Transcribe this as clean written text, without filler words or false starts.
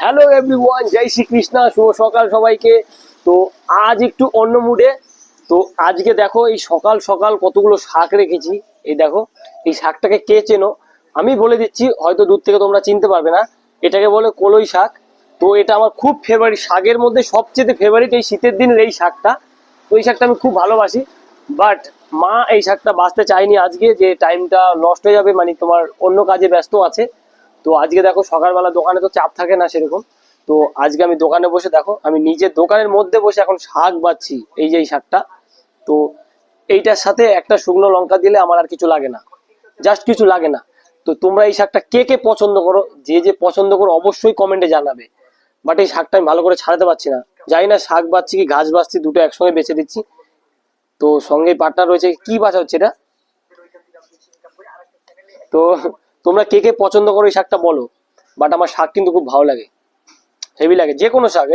Hello everyone, জয় শ্রীকৃষ্ণ, শুভ সকাল সবাইকে। তো আজ একটু অন্য মুডে। তো আজকে দেখো এই সকাল সকাল কতগুলো শাক রেখেছি। এই দেখো, এই শাকটাকে কে চেনো আমি বলে দিচ্ছি, হয়তো দূর থেকে তোমরা চিনতে পারবে না। এটাকে বলে কলই শাক। তো এটা আমার খুব ফেভারিট, শাকের মধ্যে সবচেয়ে ফেভারিট এই শীতের দিনের এই শাকটা। তো এই শাকটা আমি খুব ভালোবাসি। বাট মা এই শাকটা বাঁচতে চায়নি আজকে, যে টাইমটা নষ্ট হয়ে যাবে, মানে তোমার অন্য কাজে ব্যস্ত আছে। তো আজকে দেখো সকালবেলা দোকানে তো চাপ থাকে না সেরকম। তো আজকে আমি দোকানে বসে, দেখো আমি নিজের দোকানের মধ্যে বসে এখন শাক বাচ্ছি, এই যে এই শাকটা। তো এইটার সাথে একটা শুকনো লঙ্কা দিলে আমার আর কিছু লাগে না, জাস্ট কিছু লাগে না। তো তোমরা এই শাকটা কে কে পছন্দ করো, যে যে পছন্দ করো অবশ্যই কমেন্টে জানাবে। বাট এই শাকটা আমি ভালো করে ছাড়াতে পারছি না, জানি না শাক বাচ্ছি কি ঘাস বাচ্ছি, দুটো একসঙ্গে বেছে দিচ্ছি। তো সঙ্গে পার্টনার রয়েছে, কি বাছা হচ্ছে এটা। তো তোমরা কে কে পছন্দ করো এই শাকটা বলো। বাট আমার শাক কিন্তু খুব ভালো লাগে, হেভি লাগে, যে কোনো শাক।